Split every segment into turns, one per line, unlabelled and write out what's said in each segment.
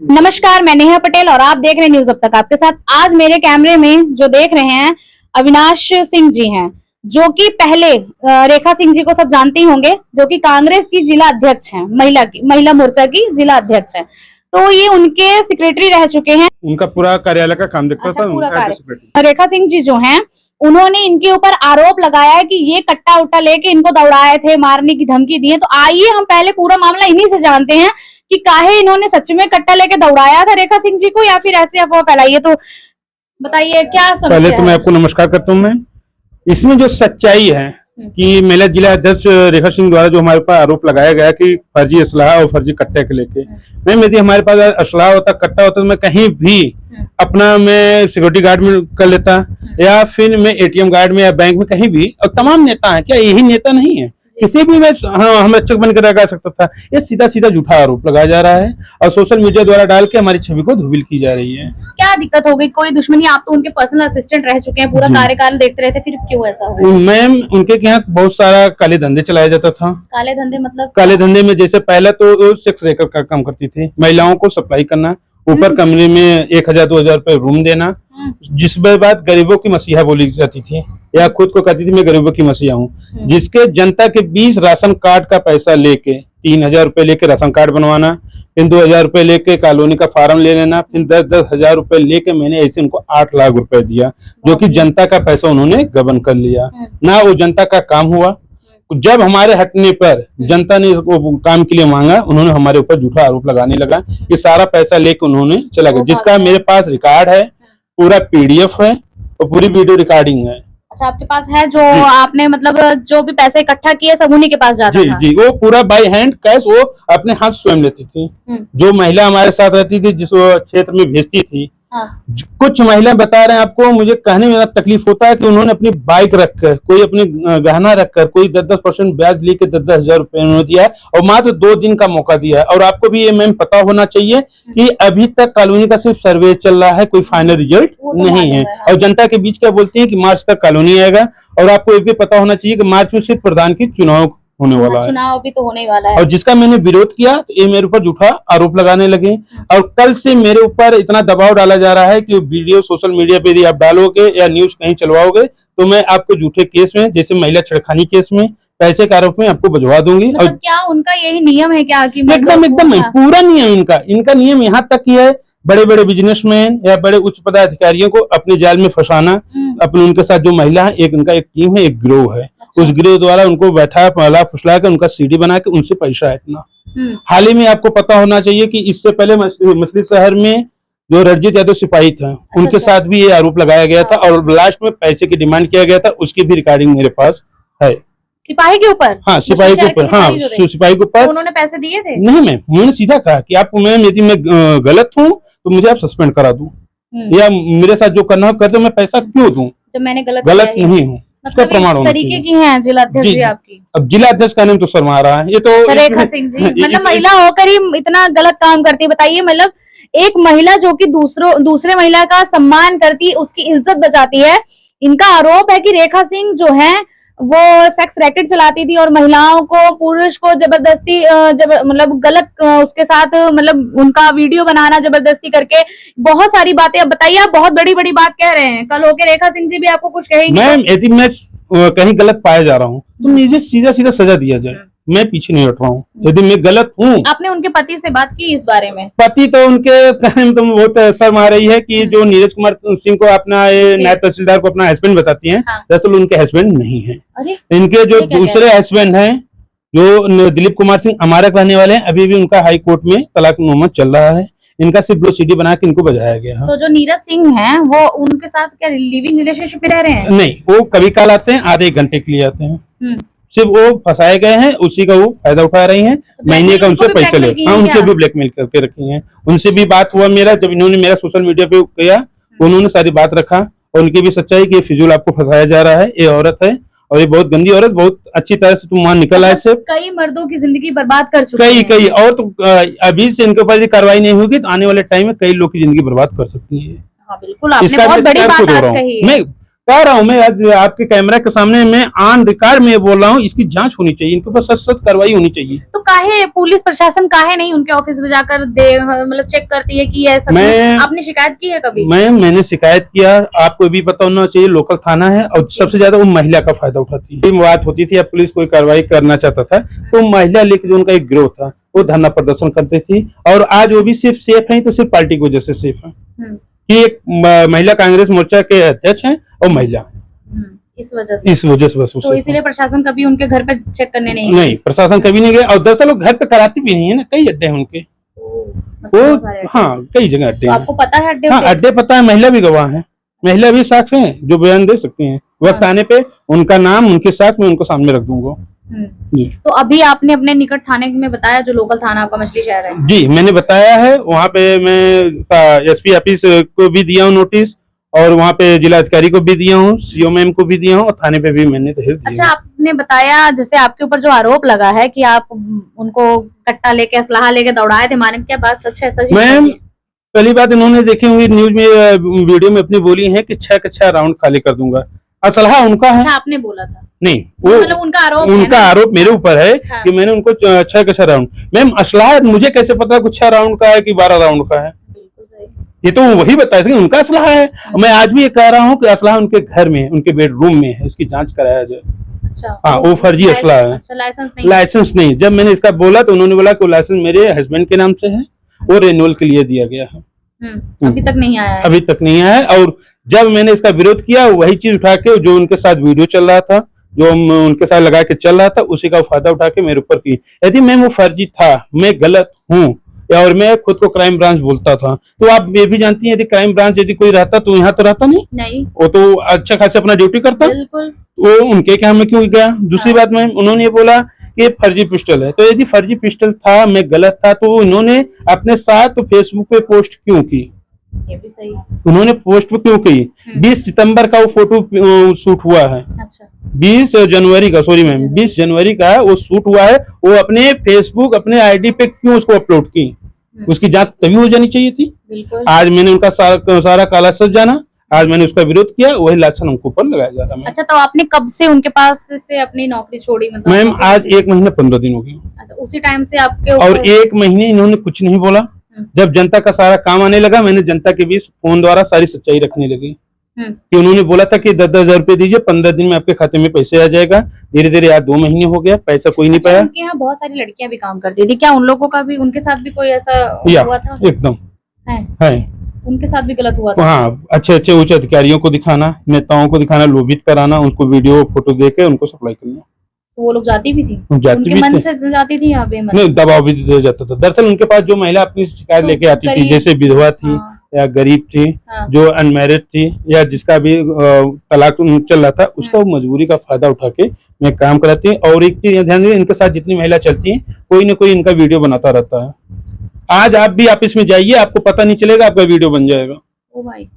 नमस्कार, मैं नेहा पटेल और आप देख रहे हैं न्यूज अब तक। आपके साथ आज मेरे कैमरे में जो देख रहे हैं अविनाश सिंह जी हैं, जो कि पहले रेखा सिंह जी को सब जानते ही होंगे, जो कि कांग्रेस की जिला अध्यक्ष हैं, महिला मोर्चा की जिला अध्यक्ष हैं। तो ये उनके सेक्रेटरी रह चुके हैं।
उनका पूरा कार्यालय का काम देखता था।
पूरा कार्य। रेखा सिंह जी जो हैं, उन्होंने इनके ऊपर आरोप लगाया है कि ये कट्टा उट्टा लेके इनको दौड़ाए थे, मारने की धमकी दी है। तो आइए हम पहले पूरा मामला इन्हीं से जानते हैं कि काहे इन्होंने सच में कट्टा लेके दौड़ाया था रेखा सिंह जी को, या फिर ऐसे अफवाह फैलाई है। तो बताइए क्या समस्या है।
पहले तो मैं आपको नमस्कार करता हूँ। मैं इसमें जो सच्चाई है कि महिला जिला अध्यक्ष रेखा सिंह द्वारा जो हमारे पास आरोप लगाया गया कि फर्जी असलाह और फर्जी कट्टे के लेके, मैम यदि हमारे पास असलाह होता, कट्टा होता, तो मैं कहीं भी अपना मैं सिक्योरिटी गार्ड में कर लेता, या फिर मैं एटीएम गार्ड में या बैंक में कहीं भी। और तमाम नेता हैं, क्या यही नेता नहीं है? किसी भी में हम रक्षक बनकर लगा सकता था। ये सीधा सीधा झूठा आरोप लगाया जा रहा है और सोशल मीडिया द्वारा डाल के हमारी छवि को धूमिल की जा रही है।
क्या दिक्कत हो गई? कोई दुश्मनी? आप तो उनके पर्सनल असिस्टेंट रह चुके हैं, पूरा कार्यकाल देखते रहते, फिर क्यों ऐसा हो?
मैम उनके यहाँ बहुत सारा काले धंधे चलाया जाता था।
काले धंधे मतलब? काले
धंधे में जैसे पहले तो सेक्स रेकर का काम करती थी, महिलाओं को सप्लाई करना, ऊपर कमरे में 1000-2000 रुपए रूम देना, जिस बाद गरीबों की मसीहा बोली जाती थी, या खुद को कहती थी मैं गरीबों की मसीहा हूँ, जिसके जनता के 20 राशन कार्ड का पैसा लेके 3000 रुपए लेके राशन कार्ड बनवाना, फिर 2000 रुपए लेके कॉलोनी का फार्म ले लेना, फिर 10-10 हजार रुपए लेके मैंने ऐसे उनको 8 लाख रुपए दिया, जो कि जनता का पैसा उन्होंने गबन कर लिया। ना वो जनता का काम हुआ। जब हमारे हटने पर जनता ने इसको काम के लिए मांगा, उन्होंने हमारे ऊपर झूठा आरोप लगाने लगा कि सारा पैसा लेके उन्होंने चला गया, जिसका मेरे पास रिकॉर्ड है, पूरा पीडीएफ है और पूरी वीडियो रिकॉर्डिंग है।
अच्छा, आपके पास है? जो आपने मतलब जो भी पैसे इकट्ठा किए सब उन्हीं के पास जाता था?
जी, वो पूरा बाय हैंड कैश वो अपने हाथ स्वयं लेती थी। जो महिला हमारे साथ रहती थी, जिस क्षेत्र में भेजती थी, कुछ महिला बता रहे हैं आपको, मुझे कहने में तकलीफ होता है कि उन्होंने अपनी बाइक रखकर, कोई अपने गहना रखकर, कोई 10-10% ब्याज लेके 10-10 हजार रुपए उन्होंने दिया है और मात्र 2 दिन का मौका दिया है। और आपको भी ये मैम पता होना चाहिए कि अभी तक कॉलोनी का सिर्फ सर्वे चल रहा है, कोई फाइनल रिजल्ट नहीं है। और जनता के बीच क्या बोलती है कि मार्च तक कॉलोनी आएगा, और आपको ये भी पता होना चाहिए कि मार्च में सिर्फ प्रधान की चुनाव होने वाला है,
चुनाव भी तो होने वाला है।
और जिसका मैंने विरोध किया तो ये मेरे ऊपर झूठा आरोप लगाने लगे। और कल से मेरे ऊपर इतना दबाव डाला जा रहा है कि वीडियो सोशल मीडिया पे यदि आप डालोगे या न्यूज कहीं चलवाओगे तो मैं आपको झूठे केस में, जैसे महिला छेड़खानी केस में, पैसे के आरोप में आपको भिजवा दूंगी।
मतलब और क्या उनका यही नियम है क्या कि
एकदम पूरा नियम इनका नियम यहाँ तक ही है, बड़े बड़े बिजनेसमैन या बड़े उच्च पदाधिकारियों को अपने जाल में फंसाना। अपने उनके साथ जो महिला है, एक उनका एक टीम है, एक गिरोह है। उस गिरोह द्वारा उनको बैठा पहला फुसला कर उनका सीडी बना के उनसे पैसा इतना। हाल ही में आपको पता होना चाहिए कि इससे पहले मछली शहर में जो रणजीत यादव सिपाही था, उनके साथ भी ये आरोप लगाया गया था और लास्ट में पैसे की डिमांड किया गया था। उसकी भी रिकॉर्डिंग मेरे पास है।
सिपाही के ऊपर?
हाँ, सिपाही के ऊपर। हाँ, सिपाही के ऊपर।
उन्होंने पैसे दिए थे?
नहीं मैम, उन्होंने सीधा कहा कि आप मैम यदि मैं गलत हूँ तो मुझे आप सस्पेंड करा दूं, या मेरे साथ जो करना हो कर दो, मैं पैसा क्यों दूं
जब मैंने गलत
नहीं हूँ। उसका प्रमाण होना चाहिए।
तरीके की हैं जिला अध्यक्ष जी आपकी।
अब जिला अध्यक्ष का नाम तो शर्मा रहा है। ये तो
रेखा सिंह जी मतलब महिला होकर ही इतना गलत काम करती है। बताइए, मतलब एक महिला जो कि दूसरे महिला का सम्मान करती है, उसकी इज्जत बचाती है। इनका आरोप है कि रेखा सिंह जो है वो सेक्स रैकेट चलाती थी और महिलाओं को, पुरुष को जबरदस्ती मतलब गलत उसके साथ मतलब उनका वीडियो बनाना जबरदस्ती करके, बहुत सारी बातें। अब बताइए, आप बहुत बड़ी बड़ी बात कह रहे हैं, कल होके रेखा सिंह जी भी आपको कुछ कहेंगे?
मैम यदि मैं कहीं गलत पाया जा रहा हूँ तो मुझे सीधा सीधा सजा दिया जाए, मैं पीछे नहीं हट रहा हूँ। यदि मैं गलत हूँ। आपने
उनके पति से बात की इस बारे में?
पति तो उनके कहने में तो बहुत शर्म आ रही है कि जो नीरज कुमार सिंह को अपना नायब तहसीलदार को अपना हस्बैंड बताती हैं, दरअसल उनके हस्बैंड नहीं है। इनके जो दूसरे हस्बैंड हैं, जो दिलीप कुमार सिंह अमारक रहने वाले हैं, अभी भी उनका हाई कोर्ट में तलाक मोहम्मद चल रहा है। इनका सिर्फ 2 सीडी बना के इनको बजाया गया है।
तो जो नीरज सिंह हैं, वो उनके साथ क्या लिविंग रिलेशनशिप में रह रहे हैं?
नहीं, वो कभी काल आते हैं, आधे 1 घंटे के लिए आते हैं। सिर्फ वो फंसाए गए हैं, उसी का वो फायदा उठा रही हैं। महीने का उनसे पैसे ले। हाँ, उनके भी ब्लैकमेल करके रखी हैं। उनसे भी बात हुआ मेरा, जब इन्होंने मेरा सोशल मीडिया पे किया, उन्होंने सारी बात रखा और उनकी भी सच्चाई कि फिजूल आपको फंसाया जा रहा है। ये औरत है और ये बहुत गंदी औरत, बहुत अच्छी तरह से तुम वहां निकल आए से
कई मर्दों की जिंदगी बर्बाद कर चुके हैं।
कई और तो अभी से इनके ऊपर यदि कार्रवाई नहीं होगी तो आने वाले टाइम में कई लोग की जिंदगी बर्बाद कर सकती है।
हाँ, बिल्कुल आपने बहुत बड़ी बात आज कही है।
मैं कह रहा हूँ मैं आज आपके कैमरा के सामने मैं ऑन रिकॉर्ड में बोल रहा हूँ, इसकी जांच होनी चाहिए, इनके ऊपर सख्त सख्त कार्रवाई होनी चाहिए।
तो काहे पुलिस प्रशासन काहे नहीं उनके ऑफिस में जाकर मतलब चेक करती है कि ये सब आपने शिकायत की है कभी?
मैंने शिकायत किया, आपको भी पता होना चाहिए, लोकल थाना है और सबसे ज्यादा वो महिला का फायदा उठाती है। बात होती थी, अब पुलिस कोई कार्रवाई करना चाहता था तो महिला लेकर जो उनका एक गिरोह था वो धरना प्रदर्शन करती थी, और आज वो भी सिर्फ सेफ है तो सिर्फ पार्टी की वजह से सेफ है कि एक महिला कांग्रेस मोर्चा के अध्यक्ष हैं और महिला है,
इस वजह से बस। तो इसीलिए प्रशासन कभी उनके घर पे चेक करने नहीं
प्रशासन कभी नहीं गया, और दरअसल वो घर पे कराती भी नहीं है ना, कई अड्डे हैं उनके वो, हाँ कई जगह अड्डे हैं।
आपको पता है अड्डे?
हाँ अड्डे पता है, महिला भी गवाह है, महिला भी साक्ष्य हैं जो बयान दे सकती हैं। वक्त आने पे उनका नाम उनके साथ मैं उनको सामने रख दूंगा। जी।
तो अभी आपने अपने निकट थाने में बताया, जो लोकल थाना आपका मछली शहर है?
जी मैंने बताया है, वहाँ पे मैं एसपी ऑफिस को भी दिया हूँ नोटिस, और वहाँ पे जिला अधिकारी को भी दिया हूँ, सीओ मैम को भी दिया हूँ, और थाने पे भी मैंने तहरीर दी।
अच्छा, आपने बताया जैसे आपके ऊपर जो आरोप लगा है कि आप उनको कट्टा लेके असलाहा लेके दौड़ाए थे, माने क्या बात सच है? सच
मैम पहली बात इन्होंने देखी हुई न्यूज में वीडियो में अपनी बोली है कि 6 के 6 राउंड खाली कर दूंगा, असलहा उनका है।
अच्छा, आपने बोला था?
नहीं, वो
मतलब उनका
आरोप मेरे ऊपर है कि मैंने उनको 6 के 6 राउंड। मैम असलहा मुझे कैसे पता कुछ 6 राउंड का है कि 12 राउंड का है? ये तो वही बताया था कि उनका असलहा है। मैं आज भी ये कह रहा हूँ कि असलहा उनके घर में, उनके बेडरूम में है, इसकी जांच कराया जाए।
अच्छा,
हाँ वो फर्जी असलहा है।
अच्छा,
लाइसेंस नहीं। जब मैंने इसका बोला तो उन्होंने बोला कि लाइसेंस मेरे हस्बैंड के नाम से है और रिन्यूअल के लिए दिया गया है।
अभी तक नहीं आया है? अभी
तक नहीं आया है। और जब मैंने इसका विरोध किया, वही चीज उठा के जो उनके साथ वीडियो चल रहा था, जो उनके साथ लगा के चल रहा था, उसी का फायदा उठा के मेरे ऊपर की। यदि मैं वो फर्जी था, मैं गलत हूँ, और मैं खुद को क्राइम ब्रांच बोलता था, तो आप ये भी जानती हैं यदि क्राइम ब्रांच यदि कोई रहता तो यहाँ तो रहता नहीं। वो तो अच्छा खासा अपना ड्यूटी करता। वो उनके क्या में क्यों गया? दूसरी बात में उन्होंने ये बोला कि फर्जी पिस्टल है, तो यदि फर्जी पिस्टल था, मैं गलत था, तो उन्होंने अपने साथ फेसबुक पे पोस्ट क्यों की?
ये भी सही।
उन्होंने पोस्ट क्यों की? 20 सितंबर का वो फोटो शूट हुआ है। अच्छा। 20 जनवरी का, सॉरी मैम, 20 जनवरी का वो शूट हुआ है। वो अपने फेसबुक अपने आईडी पे क्यों उसको अपलोड की? उसकी जांच तभी हो जानी चाहिए थी। बिल्कुल। आज मैंने उनका सारा काला सच जाना, आज मैंने उसका विरोध किया, वही लाछन उनको ऊपर लगाया जा रहा है।
अच्छा, तो आपने कब से उनके पास से अपनी नौकरी छोड़ी? मतलब
मैम आज 1 महीना 15 दिन हो गए।
अच्छा, उसी टाइम से आपके
और 1 महीने इन्होंने कुछ नहीं बोला। जब जनता का सारा काम आने लगा, मैंने जनता के बीच फोन द्वारा सारी सच्चाई रखने लगी कि उन्होंने बोला था कि 10-10 हजार रुपए दीजिए, 15 दिन में आपके खाते में पैसे आ जाएगा। धीरे धीरे आज 2 महीने हो गया, पैसा कोई नहीं पाया।
उनके यहाँ बहुत सारी लड़कियां भी काम करती थी, क्या उन लोगों का भी, उनके साथ भी कोई ऐसा हुआ था?
एकदम है,
उनके साथ भी गलत हुआ था?
हाँ, अच्छे उच्च अधिकारियों को दिखाना, नेताओं को दिखाना, लोभित कराना, उनको वीडियो फोटो देके उनको सप्लाई करना।
तो वो लोग जाती भी थी? उनके मन से जाती थी या बेमन?
नहीं, दबाव भी दिया जाता था। दरअसल उनके पास जो महिला अपनी शिकायत लेके आती थी, जैसे विधवा थी या गरीब थी, जो अनमैरिड थी, या जिसका भी तलाक चल रहा था, उसका वो मजबूरी का फायदा उठा के मैं काम कराती हूँ। और एक चीज ध्यान दीजिए, इनके साथ जितनी महिला चलती है, कोई ना कोई इनका वीडियो बनाता रहता है। आज आप भी ऑफिस में जाइए, आपको पता नहीं चलेगा, आपका वीडियो बन जाएगा। ओ भाई,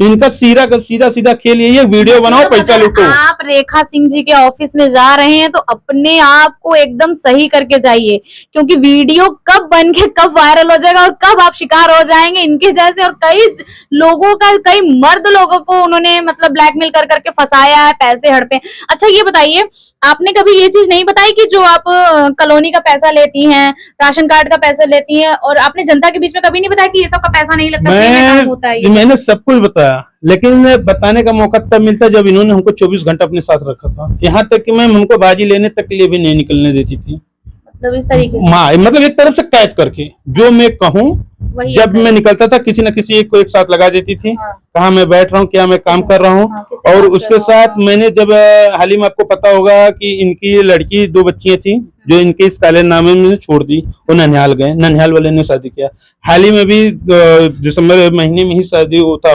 इनका सीधा खेल यही है, वीडियो बनाओ, पैसा लूटो।
आप रेखा सिंह जी के ऑफिस में जा रहे हैं तो अपने आप को एकदम सही करके जाइए, क्योंकि वीडियो कब बन के कब वायरल हो जाएगा और कब आप शिकार हो जाएंगे इनके जैसे। और कई मर्द लोगों को उन्होंने मतलब ब्लैकमेल कर करके फंसाया है, पैसे हड़पे। अच्छा ये बताइए, आपने कभी ये चीज नहीं बताई कि जो आप कॉलोनी का पैसा लेती हैं, राशन कार्ड का पैसा लेती हैं, और आपने जनता के बीच में कभी नहीं बताया कि ये सब का पैसा नहीं लगता, होता है?
मैंने सब कुछ बताया, लेकिन बताने का मौका तब मिलता जब इन्होंने हमको 24 घंटा अपने साथ रखा था। यहाँ तक कि मैं हमको बाजी लेने तक के लिए भी नहीं निकलने देती थी। मतलब इस तरीके से, मतलब एक तरफ से कैद करके, जो मैं कहूँ जब मैं निकलता था, किसी न किसी एक को एक साथ लगा देती थी। कहाँ मैं बैठ रहा हूँ, क्या मैं काम कर रहा हूँ। और उसके साथ मैंने जब हाल ही में, आपको पता होगा कि इनकी लड़की 2 बच्चियां थी जो इनके इस काले नामे में छोड़ दी, वो ननिहाल गए, ननिहाल वाले ने शादी किया। हाल ही में भी दिसंबर महीने में ही शादी होता